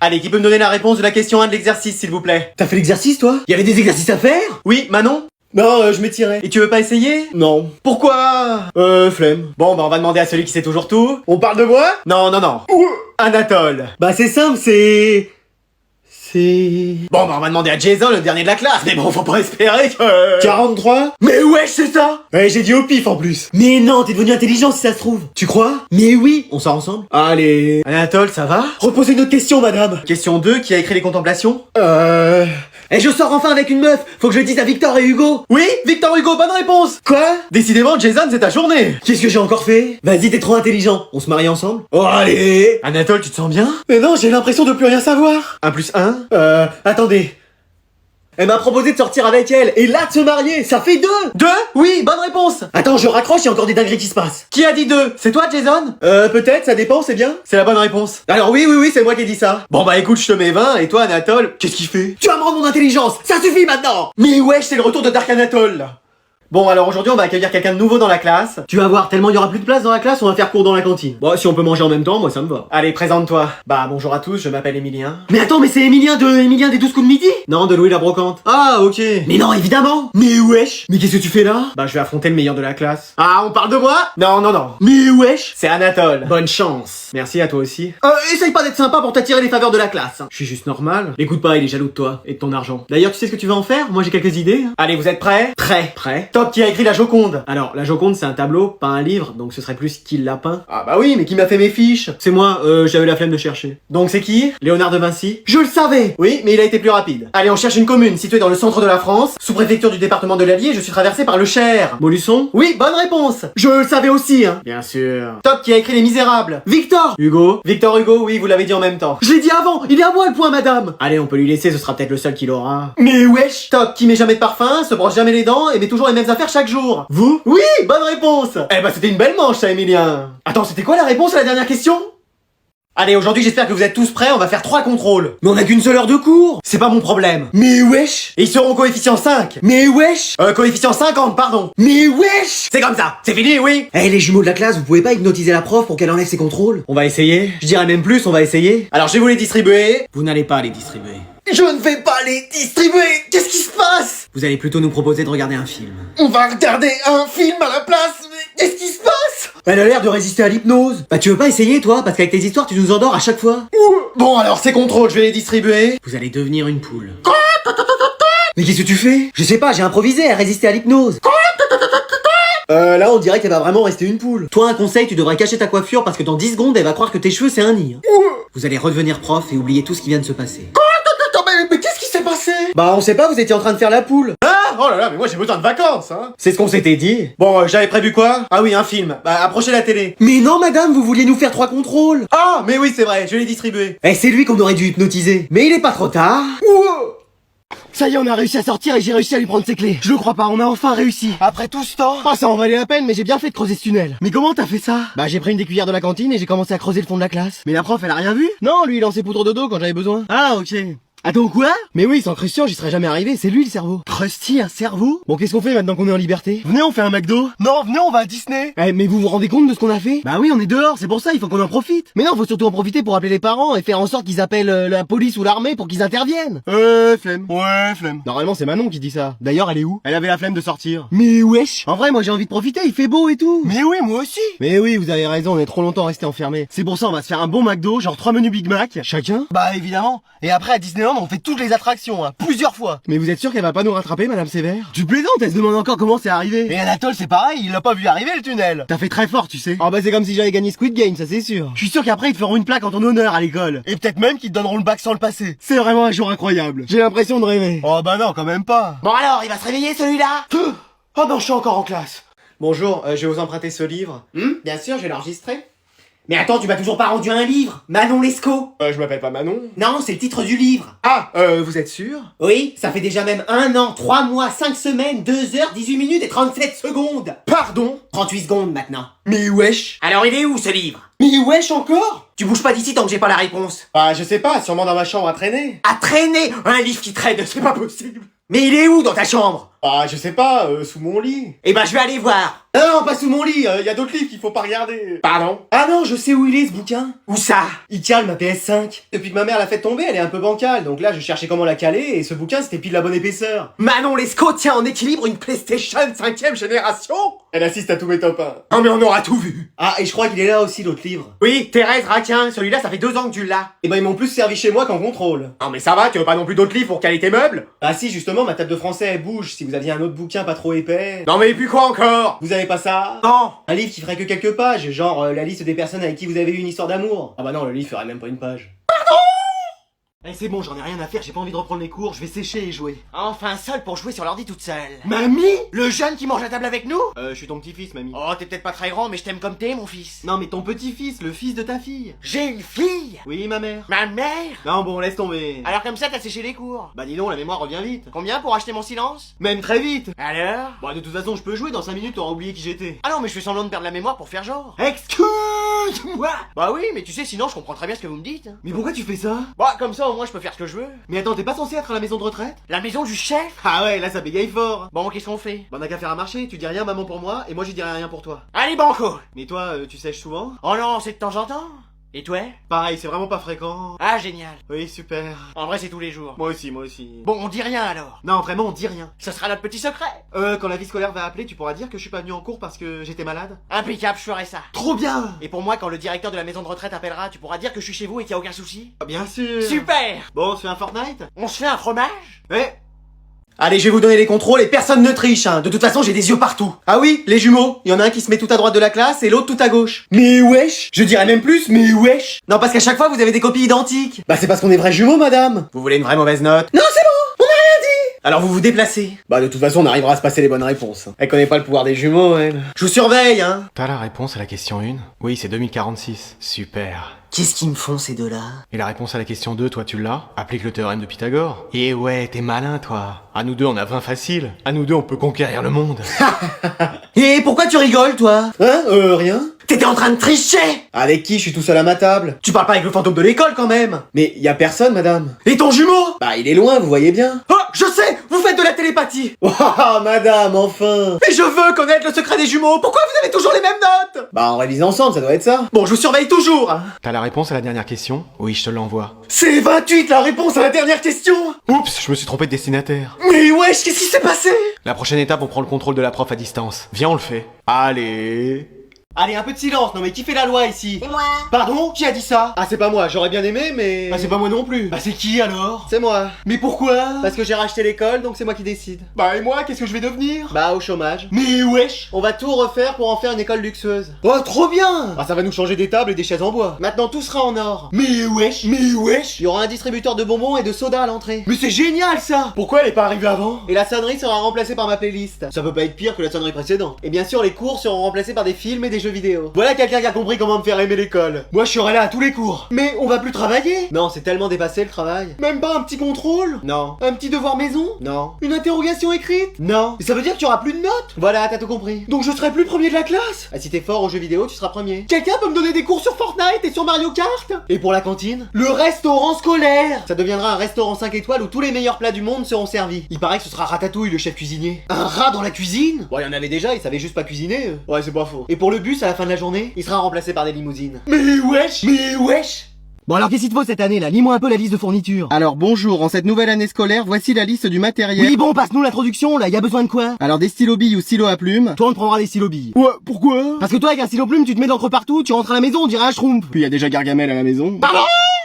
Allez, qui peut me donner la réponse de la question 1 de l'exercice, s'il vous plaît? T'as fait l'exercice, toi? Y avait des exercices à faire? Oui, Manon? Non, je m'étirais. Et tu veux pas essayer? Non. Pourquoi? Flemme. Bon, bah on va demander à celui qui sait toujours tout. On parle de moi? Non, non, non. Anatole. Bah c'est simple, c'est... Bon, bah on va demander à Jason, le dernier de la classe. Mais bon, faut pas espérer que... 43? Mais wesh, c'est ça? Ouais, j'ai dit au pif en plus. Mais non, t'es devenu intelligent si ça se trouve. Tu crois? Mais oui, on sort ensemble. Allez. Anatole, ça va? Reposez une autre question, madame. Question 2, qui a écrit les contemplations? Et je sors enfin avec une meuf. Faut que je le dise à Victor et Hugo. Oui, Victor Hugo, bonne réponse. Quoi? Décidément, Jason, c'est ta journée. Qu'est-ce que j'ai encore fait? Vas-y, t'es trop intelligent. On se marie ensemble? Oh, allez. Anatole, tu te sens bien? Mais non, j'ai l'impression de plus rien savoir. 1 plus 1? Attendez. Elle m'a proposé de sortir avec elle, et là de se marier, ça fait 2! 2? Oui, bonne réponse. Attends, je raccroche, y a encore des dingueries qui se passent. Qui a dit 2? C'est toi, Jason? Peut-être, ça dépend, c'est bien. C'est la bonne réponse. Alors oui, c'est moi qui ai dit ça. Bon bah écoute, je te mets 20, et toi, Anatole, qu'est-ce qu'il fait? Tu vas me rendre mon intelligence, ça suffit maintenant! Mais wesh, c'est le retour de Dark Anatole, là. Bon, alors aujourd'hui, on va accueillir quelqu'un de nouveau dans la classe. Tu vas voir, tellement il y aura plus de place dans la classe, on va faire cours dans la cantine. Bon, si on peut manger en même temps, moi ça me va. Allez, présente-toi. Bah, bonjour à tous, je m'appelle Emilien. Mais attends, mais c'est Emilien des 12 coups de midi? Non, de Louis la Brocante. Ah, ok. Mais non, évidemment. Mais wesh. Mais qu'est-ce que tu fais là? Bah, je vais affronter le meilleur de la classe. Ah, on parle de moi? Non, non, non. Mais wesh. C'est Anatole. Bonne chance. Merci à toi aussi. Essaye pas d'être sympa pour t'attirer les faveurs de la classe. Je suis juste normal. L'écoute pas, il est jaloux de toi et de ton argent. D'ailleurs, tu sais ce que tu vas en faire? Moi j'ai quelques idées. Allez, vous êtes prêts? Prêt. Prêt. Top, qui a écrit la Joconde? Alors, la Joconde, c'est un tableau, pas un livre, donc ce serait plus qui l'a peint. Ah bah oui, mais qui m'a fait mes fiches? C'est moi, j'avais la flemme de chercher. Donc c'est qui? Léonard de Vinci. Je le savais! Oui, mais il a été plus rapide. Allez, on cherche une commune située dans le centre de la France, sous-préfecture du département de l'Allier, je suis traversé par le Cher. Molusson. Oui, bonne réponse! Je le savais aussi, hein. Bien sûr. Top, qui a écrit Les Misérables? Victor. Hugo. Victor Hugo, oui, vous l'avez dit en même temps. Je l'ai dit avant, il est à moi le point, madame. Allez, on peut lui laisser, ce sera peut-être le seul qui l'aura. Mais wesh. Top, qui met jamais de parfum, se brosse jamais les dents et met toujours les mêmes affaires chaque jour. Vous? Oui, bonne réponse! Eh bah c'était une belle manche ça, Emilien. Attends, c'était quoi la réponse à la dernière question? Allez, aujourd'hui j'espère que vous êtes tous prêts, on va faire 3 contrôles. Mais on a qu'une seule heure de cours. C'est pas mon problème. Mais wesh. Et ils seront coefficient 5. Mais wesh. Coefficient 50, pardon. Mais wesh. C'est comme ça, c'est fini, oui. Eh les jumeaux de la classe, vous pouvez pas hypnotiser la prof pour qu'elle enlève ses contrôles? On va essayer. Je dirais même plus, on va essayer. Alors je vais vous les distribuer. Vous n'allez pas les distribuer. Je ne vais pas les distribuer. Qu'est-ce qui se passe? Vous allez plutôt nous proposer de regarder un film. On va regarder un film à la place. Mais qu'est-ce qui se passe? Elle a l'air de résister à l'hypnose. Bah tu veux pas essayer toi? Parce qu'avec tes histoires tu nous endors à chaque fois. Bon alors ces contrôles, je vais les distribuer. Vous allez devenir une poule. Mais qu'est-ce que tu fais? Je sais pas, j'ai improvisé, elle résistait à l'hypnose. Là on dirait qu'elle va vraiment rester une poule. Toi un conseil, tu devrais cacher ta coiffure parce que dans 10 secondes elle va croire que tes cheveux c'est un nid. Vous allez redevenir prof et oublier tout ce qui vient de se passer. Mais qu'est-ce qui s'est passé? Bah on sait pas, vous étiez en train de faire la poule. Ah, oh là là, mais moi j'ai besoin de vacances, hein. C'est ce qu'on s'était dit. Bon, j'avais prévu quoi? Ah oui, un film. Bah, approchez la télé. Mais non madame, vous vouliez nous faire 3 contrôles. Ah, mais oui, c'est vrai, je vais les distribuer. Eh c'est lui qu'on aurait dû hypnotiser. Mais il est pas trop tard. Ça y est, on a réussi à sortir et j'ai réussi à lui prendre ses clés. Je le crois pas, on a enfin réussi. Après tout ce temps? Ah, ça en valait la peine, mais j'ai bien fait de creuser ce tunnel. Mais comment t'as fait ça? Bah, j'ai pris une des cuillères de la cantine et j'ai commencé à creuser le fond de la classe. Mais la prof, elle a rien vu? Non, lui, il lançait poudre de dos quand j'avais besoin. Ah, ok. Attends, quoi? Mais oui, sans Christian, j'y serais jamais arrivé, c'est lui le cerveau. Krusty, un cerveau? Bon, qu'est-ce qu'on fait maintenant qu'on est en liberté? Venez, on fait un McDo. Non, venez, on va à Disney. Eh, mais vous vous rendez compte de ce qu'on a fait? Bah oui, on est dehors, c'est pour ça, il faut qu'on en profite. Mais non, faut surtout en profiter pour appeler les parents et faire en sorte qu'ils appellent la police ou l'armée pour qu'ils interviennent. Flemme. Ouais, flemme. Normalement, c'est Manon qui dit ça. D'ailleurs, elle est où? Elle avait la flemme de sortir. Mais wesh. En vrai, moi j'ai envie de profiter, il fait beau et tout. Mais oui, moi aussi. Mais oui, vous avez raison, on est trop longtemps resté enfermés. C'est pour ça, on va se faire un bon McDo, genre 3 menus Big Mac, chacun. Bah évidemment. Et après à Disneyland, on fait toutes les attractions, hein, plusieurs fois. Mais vous êtes sûr qu'elle va pas nous rattraper, Madame Sévère? Tu plaisantes, elle se demande encore comment c'est arrivé. Et Anatole, c'est pareil, il l'a pas vu arriver le tunnel. T'as fait très fort, tu sais. Oh bah c'est comme si j'avais gagné Squid Game, ça c'est sûr. Je suis sûr qu'après ils te feront une plaque en ton honneur à l'école. Et peut-être même qu'ils te donneront le bac sans le passer. C'est vraiment un jour incroyable. J'ai l'impression de rêver. Oh bah non, quand même pas. Bon alors, il va se réveiller celui-là? Oh non, je suis encore en classe. Bonjour, je vais vous emprunter ce livre. Bien sûr, je vais l'enregistrer. Mais attends, tu m'as toujours pas rendu un livre, Manon Lescaut. Je m'appelle pas Manon. Non, c'est le titre du livre. Ah, vous êtes sûr? Oui, ça fait déjà même 1 an, 3 mois, 5 semaines, 2 heures, 18 minutes et 37 secondes. Pardon? 38 secondes maintenant. Mais wesh. Alors il est où ce livre? Mais wesh encore? Tu bouges pas d'ici tant que j'ai pas la réponse. Bah je sais pas, sûrement dans ma chambre à traîner. À traîner? Un livre qui traîne, c'est pas possible. Mais il est où dans ta chambre? Ah, je sais pas, sous mon lit. Eh ben, je vais aller voir. Non, pas sous mon lit, y a d'autres livres qu'il faut pas regarder. Pardon? Ah non, je sais où il est, ce bouquin. Où ça? Il cale ma PS5. Depuis que ma mère l'a fait tomber, elle est un peu bancale, donc là, je cherchais comment la caler, et ce bouquin, c'était pile la bonne épaisseur. Manon Lescaut tient en équilibre une PlayStation 5ème génération. Elle assiste à tous mes top 1. Non mais on aura tout vu. Ah, et je crois qu'il est là aussi, l'autre livre. Oui, Thérèse Raquin, celui-là, ça fait 2 ans que tu l'as. Et ben, ils m'ont plus servi chez moi qu'en contrôle. Non mais ça va, tu veux pas non plus d'autres livres pour caler tes meubles? Ah si, justement, ma table de français, elle bouge, si vous aviez un autre bouquin pas trop épais. Non mais et puis quoi encore? Vous avez pas ça? Non. Un livre qui ferait que quelques pages, genre la liste des personnes avec qui vous avez eu une histoire d'amour. Ah bah non, le livre ferait même pas une page. Eh c'est bon, j'en ai rien à faire, j'ai pas envie de reprendre les cours, je vais sécher et jouer. Enfin seule pour jouer sur l'ordi toute seule. Mamie? Le jeune qui mange à table avec nous? Je suis ton petit-fils, mamie. Oh, t'es peut-être pas très grand, mais je t'aime comme t'es, mon fils. Non mais ton petit-fils, le fils de ta fille. J'ai une fille. Oui, ma mère. Ma mère? Non bon, laisse tomber. Alors comme ça, t'as séché les cours. Bah dis donc, la mémoire revient vite. Combien pour acheter mon silence? Même très vite. Alors? Bah de toute façon, je peux jouer, dans 5 minutes t'auras oublié qui j'étais. Ah non, mais je fais semblant de perdre la mémoire pour faire genre. Excuse-moi. Bah oui, mais tu sais, sinon je comprends très bien ce que vous me dites. Mais pourquoi tu fais ça? Bah comme ça, au moins je peux faire ce que je veux. Mais attends, t'es pas censé être à la maison de retraite? La maison du chef? Ah ouais, là ça bégaye fort. Bon, qu'est-ce qu'on fait? Bah on a qu'à faire un marché, tu dis rien maman pour moi, et moi je dirai rien pour toi. Allez, banco! Mais toi, tu sèches souvent? Oh non, c'est de temps en temps. Et toi? Pareil, c'est vraiment pas fréquent. Ah, génial. Oui, super. En vrai, c'est tous les jours. Moi aussi, moi aussi. Bon, on dit rien alors. Non, vraiment, on dit rien. Ce sera notre petit secret. Quand la vie scolaire va appeler, tu pourras dire que je suis pas venu en cours parce que j'étais malade? Impeccable, je ferai ça. Trop bien! Et pour moi, quand le directeur de la maison de retraite appellera, tu pourras dire que je suis chez vous et qu'il y a aucun souci? Bien sûr! Super! Bon, on se fait un Fortnite? On se fait un fromage? Eh! Allez, je vais vous donner les contrôles et personne ne triche, hein. De toute façon, j'ai des yeux partout. Ah oui, les jumeaux. Il y en a un qui se met tout à droite de la classe et l'autre tout à gauche. Mais wesh! Je dirais même plus, mais wesh! Non, parce qu'à chaque fois, vous avez des copies identiques. Bah, c'est parce qu'on est vrais jumeaux, madame. Vous voulez une vraie mauvaise note? Non, c'est bon! On a rien dit! Alors vous vous déplacez. Bah, de toute façon, on arrivera à se passer les bonnes réponses. Elle connaît pas le pouvoir des jumeaux, elle. Je vous surveille, hein. T'as la réponse à la question 1? Oui, c'est 2046. Super. Qu'est-ce qu'ils me font, ces deux-là? Et la réponse à la question 2, toi tu l'as? Applique le théorème de Pythagore. Et ouais, t'es malin toi. À nous deux on a 20 faciles. À nous deux on peut conquérir le monde. Et pourquoi tu rigoles, toi? Hein? Rien. T'étais en train de tricher! Avec qui? Je suis tout seul à ma table. Tu parles pas avec le fantôme de l'école, quand même. Mais y a personne, madame. Et ton jumeau? Bah, il est loin, vous voyez bien. Oh, je sais! Vous faites de la télépathie! Oh, madame, enfin! Mais je veux connaître le secret des jumeaux! Pourquoi vous avez toujours les mêmes notes? Bah, on révise ensemble, ça doit être ça. Bon, je vous surveille toujours, hein. T'as la réponse à la dernière question? Oui, je te l'envoie. C'est 28, la réponse à la dernière question! Oups, je me suis trompé de destinataire. Mais wesh, qu'est-ce qui s'est passé? La prochaine étape, on prend le contrôle de la prof à distance. Viens, on le fait. Allez. Allez, un peu de silence, non mais qui fait la loi ici? C'est moi. Pardon? Qui a dit ça? Ah, c'est pas moi, j'aurais bien aimé, mais... Bah c'est pas moi non plus. Bah c'est qui alors? C'est moi. Mais pourquoi? Parce que j'ai racheté l'école, donc c'est moi qui décide. Bah et moi, qu'est-ce que je vais devenir? Bah, au chômage. Mais wesh! On va tout refaire pour en faire une école luxueuse. Oh trop bien! Ah, ça va nous changer des tables et des chaises en bois. Maintenant, tout sera en or. Mais wesh! Mais wesh! Il y aura un distributeur de bonbons et de soda à l'entrée. Mais c'est génial ça! Pourquoi elle est pas arrivée avant? Et la sonnerie sera remplacée par ma playlist. Ça peut pas être pire que la sonnerie précédente. Et bien sûr, les cours seront remplacés par des films et des jeux vidéo. Voilà quelqu'un qui a compris comment me faire aimer l'école. Moi je serai là à tous les cours. Mais on va plus travailler? Non, c'est tellement dépassé le travail. Même pas un petit contrôle? Non. Un petit devoir maison? Non. Une interrogation écrite? Non. Et ça veut dire qu'il y aura plus de notes? Voilà, t'as tout compris. Donc je serai plus premier de la classe? Ah, si t'es fort aux jeux vidéo, tu seras premier. Quelqu'un peut me donner des cours sur Fortnite et sur Mario Kart? Et pour la cantine? Le restaurant scolaire! Ça deviendra un restaurant 5 étoiles où tous les meilleurs plats du monde seront servis. Il paraît que ce sera Ratatouille, le chef cuisinier. Un rat dans la cuisine? Bon, il y en avait déjà, ils savaient juste pas cuisiner. Ouais, c'est pas faux. Et pour le bus, à la fin de la journée, il sera remplacé par des limousines. Mais wesh! Mais wesh! Bon alors qu'est-ce qu'il te faut cette année là? Lis-moi un peu la liste de fournitures. Alors bonjour, en cette nouvelle année scolaire, voici la liste du matériel. Oui bon, passe-nous l'introduction là, y a besoin de quoi? Alors des stylos billes ou stylos à plumes. Toi on te prendra des stylos billes. Ouais, pourquoi? Parce que toi avec un stylo plume tu te mets d'encre partout, tu rentres à la maison on dirait un schtroumpf. Puis y a déjà Gargamel à la maison. Pardon?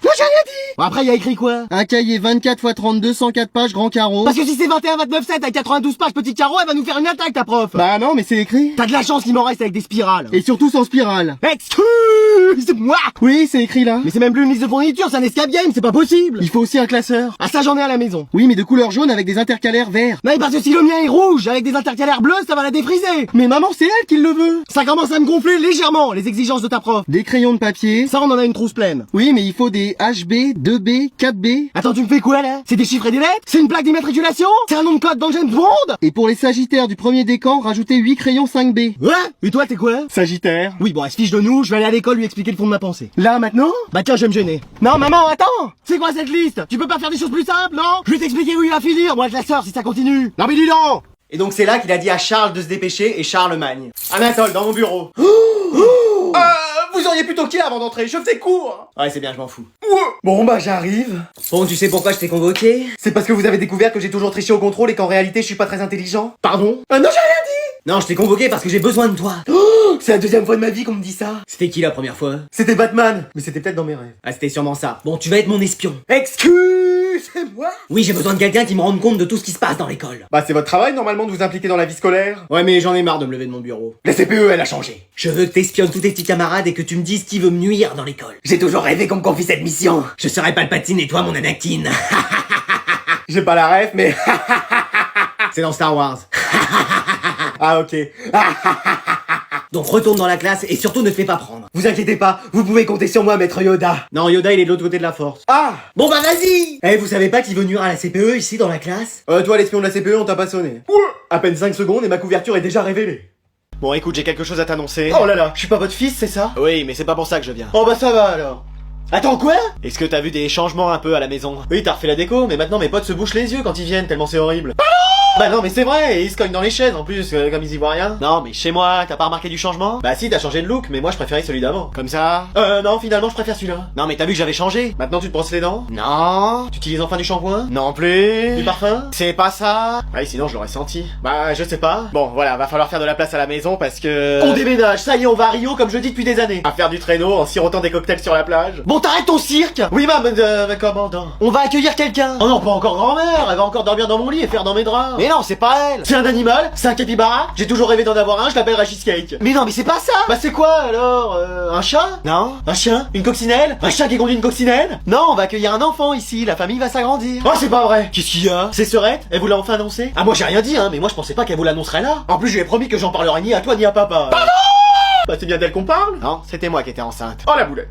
Moi j'ai rien dit. Bon après y a écrit quoi? Un cahier 24 x 32, 104 pages, grand carreau. Parce que si c'est 21, 29, 7 avec 92 pages petit carreau, elle va nous faire une attaque ta prof. Bah non, mais c'est écrit. T'as de la chance qu'il m'en reste avec des spirales. Et surtout sans spirale. Excuse-moi. Oui, c'est écrit là. Mais c'est même plus une liste de fournitures, c'est un escape game, c'est pas possible. Il faut aussi un classeur. Ah ça j'en ai à la maison. Oui, mais de couleur jaune avec des intercalaires verts. Non mais parce que si le mien est rouge avec des intercalaires bleus, ça va la défriser. Mais maman, c'est elle qui le veut. Ça commence à me gonfler légèrement, les exigences de ta prof. Des crayons de papier. Ça on en a une trousse pleine. Oui, mais il faut des HB, 2B, 4B. Attends, tu me fais quoi là? C'est des chiffres et des lettres? C'est une plaque d'immatriculation? C'est un nom de code dans James Bond? Et pour les sagittaires du premier décan, rajoutez 8 crayons 5B. Ouais? Et toi t'es quoi? Sagittaire. Oui bon, elle se fiche de nous, je vais aller à l'école lui expliquer le fond de ma pensée. Là, maintenant? Bah tiens, je vais me gêner. Non maman, attends! C'est quoi cette liste? Tu peux pas faire des choses plus simples, non? Je vais t'expliquer où il va finir, moi je la sors si ça continue. Non mais dis donc! Et donc c'est là qu'il a dit à Charles de se dépêcher et Charlemagne. Anatole, dans mon bureau. Vous auriez plutôt quitté avant d'entrer, je faisais court. Ouais, c'est bien, je m'en fous. Bon, bah j'arrive. Bon, tu sais pourquoi je t'ai convoqué? C'est parce que vous avez découvert que j'ai toujours triché au contrôle et qu'en réalité je suis pas très intelligent. Pardon? Non, j'ai rien dit. Non, je t'ai convoqué parce que j'ai besoin de toi. C'est la deuxième fois de ma vie qu'on me dit ça. C'était qui la première fois? C'était Batman, mais c'était peut-être dans mes rêves. Ah, c'était sûrement ça. Bon, tu vas être mon espion. Excusez-moi. Oui, j'ai besoin de quelqu'un qui me rende compte de tout ce qui se passe dans l'école. Bah, c'est votre travail normalement de vous impliquer dans la vie scolaire. Ouais, mais j'en ai marre de me lever de mon bureau. La CPE, elle a changé. Je veux que t'espionnes tous tes petits camarades et que tu me dises qui veut me nuire dans l'école. J'ai toujours rêvé qu'on me confie cette mission. Je serai Palpatine et toi mon Anakin. J'ai pas la ref, mais c'est dans Star Wars. Ah, ok. Donc retourne dans la classe et surtout ne te fais pas prendre. Vous inquiétez pas, vous pouvez compter sur moi, maître Yoda. Non, Yoda il est de l'autre côté de la force. Ah. Bon bah vas-y. Eh, vous savez pas qui veut nuire à la CPE ici dans la classe? Toi l'espion de la CPE, on t'a pas sonné. À peine 5 secondes et ma couverture est déjà révélée. Bon, écoute, j'ai quelque chose à t'annoncer. Oh là là, je suis pas votre fils, c'est ça? Oui, mais c'est pas pour ça que je viens. Oh bah ça va alors. Attends, quoi? Est-ce que t'as vu des changements un peu à la maison? Oui, t'as refait la déco, mais maintenant mes potes se bouchent les yeux quand ils viennent, tellement c'est horrible. Bah non mais c'est vrai, et ils se cognent dans les chaises en plus, comme ils y voient rien. Non mais chez moi, t'as pas remarqué du changement? Bah si, t'as changé de look, mais moi je préférais celui d'avant. Comme ça? Non, finalement je préfère celui-là. Non mais t'as vu que j'avais changé? Maintenant tu te brosses les dents? Non. Tu utilises enfin du shampoing? Non plus. Du parfum? C'est pas ça. Ouais, sinon je l'aurais senti. Bah je sais pas. Bon voilà, va falloir faire de la place à la maison parce que... On déménage, ça y est, on va à Rio comme je dis depuis des années. À faire du traîneau en sirotant des cocktails sur la plage. Bon, t'arrêtes ton cirque. Oui ma commandant. On va accueillir quelqu'un. Oh non, pas encore grand-mère, elle va encore dormir dans mon lit et faire dans mes draps. Mais non, c'est pas elle. C'est un animal, c'est un capybara, j'ai toujours rêvé d'en avoir un, je l'appellerai Cheesecake. Mais non, mais c'est pas ça. Bah c'est quoi alors? Un chat? Non. Un chien? Une coccinelle? Un chat qui conduit une coccinelle? Non, on va accueillir un enfant ici, la famille va s'agrandir. Oh c'est pas vrai. Qu'est-ce qu'il y a? C'est Serette? Elle vous l'a enfin annoncé? Ah moi j'ai rien dit hein, mais moi je pensais pas qu'elle vous l'annoncerait là. En plus je lui ai promis que j'en parlerai ni à toi ni à papa. Pardon? Bah c'est bien d'elle qu'on parle? Non, c'était moi qui étais enceinte. Oh la boulette.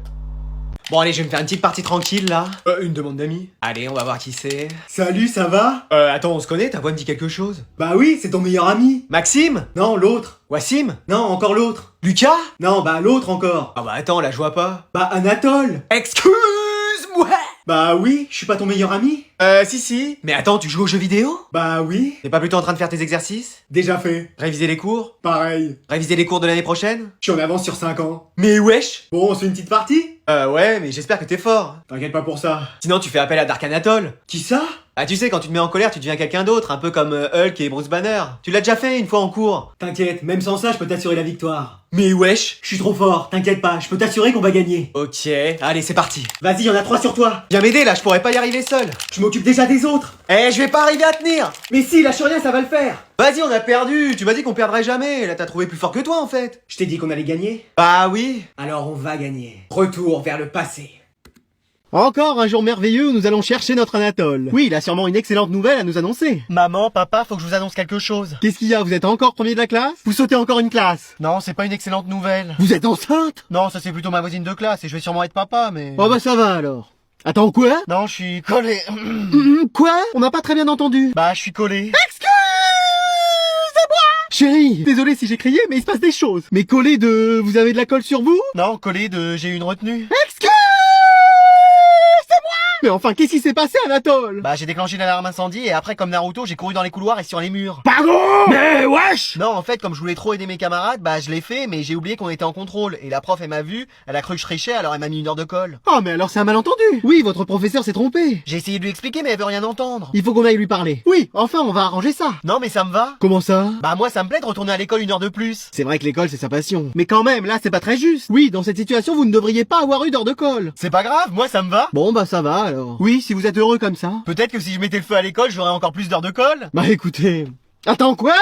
Bon allez, je vais me faire une petite partie tranquille là. Une demande d'amis. Allez, on va voir qui c'est. Salut, ça va? Attends, on se connaît, ta voix me dit quelque chose. Bah oui, c'est ton meilleur ami. Maxime? Non, l'autre. Wassim? Non, encore l'autre. Lucas? Non, bah l'autre encore. Ah bah attends, là je vois pas. Bah Anatole. Excuse-moi. Bah oui, je suis pas ton meilleur ami. Si. Mais attends, tu joues aux jeux vidéo? Bah oui, T'es pas plutôt en train de faire tes exercices? déjà fait. Réviser les cours? Pareil. Réviser les cours de l'année prochaine? Je suis en avance sur 5 ans. Mais wesh! Bon, on se fait une petite partie? Ouais, mais j'espère que t'es fort. T'inquiète pas pour ça. Sinon tu fais appel à Dark Anatole. Qui ça? Ah tu sais, quand tu te mets en colère, tu deviens quelqu'un d'autre, un peu comme Hulk et Bruce Banner. Tu l'as déjà fait une fois en cours. T'inquiète, même sans ça, je peux t'assurer la victoire. Mais wesh! Je suis trop fort, t'inquiète pas, je peux t'assurer qu'on va gagner. Ok, allez c'est parti. Vas-y, y'en a 3 sur toi. Viens m'aider là, je pourrais pas y arriver seul. Je m'occupe déjà des autres. Eh, je vais pas arriver à tenir. Mais si, lâche rien, ça va le faire. Vas-y, on a perdu. Tu m'as dit qu'on perdrait jamais. Là, t'as trouvé plus fort que toi en fait. Je t'ai dit qu'on allait gagner. Bah oui. Alors on va gagner. Retour vers le passé. Encore un jour merveilleux où nous allons chercher notre Anatole. Oui, il a sûrement une excellente nouvelle à nous annoncer. Maman, papa, faut que je vous annonce quelque chose. Qu'est-ce qu'il y a? Vous êtes encore premier de la classe? Vous sautez encore une classe? Non, c'est pas une excellente nouvelle. Vous êtes enceinte? Non, ça c'est plutôt ma voisine de classe et je vais sûrement être papa, mais... Oh bah ça va alors. Attends, quoi? Non, je suis collé. Quoi? On n'a pas très bien entendu. Bah, je suis collé. Chérie, désolé si j'ai crié, mais il se passe des choses. Mais collé de... Vous avez de la colle sur vous? Non, collé de... J'ai eu une retenue. Mais enfin, qu'est-ce qui s'est passé, Anatole? Bah, j'ai déclenché l'alarme incendie et après, comme Naruto, j'ai couru dans les couloirs et sur les murs. Pardon? Mais wesh! Non, en fait, comme je voulais trop aider mes camarades, bah, je l'ai fait, mais j'ai oublié qu'on était en contrôle. Et la prof, elle m'a vu, elle a cru que je trichais, alors elle m'a mis 1 heure de colle. Oh, mais alors c'est un malentendu. Oui, votre professeur s'est trompé. J'ai essayé de lui expliquer, mais elle veut rien entendre. Il faut qu'on aille lui parler. Oui, enfin, on va arranger ça. Non, mais ça me va. Comment ça? Bah, moi, ça me plaît de retourner à l'école 1 heure de plus. C'est vrai que l'école, c'est sa passion. Mais quand même, là, c'est pas très juste. Oui, dans cette situation, vous ne devriez pas avoir eu d'heure de colle. C'est pas grave, moi, ça me va. Bon, bah ça va alors. Oui, si vous êtes heureux comme ça. Peut-être que si je mettais le feu à l'école, j'aurais encore plus d'heures de colle. Bah écoutez... Attends, quoi?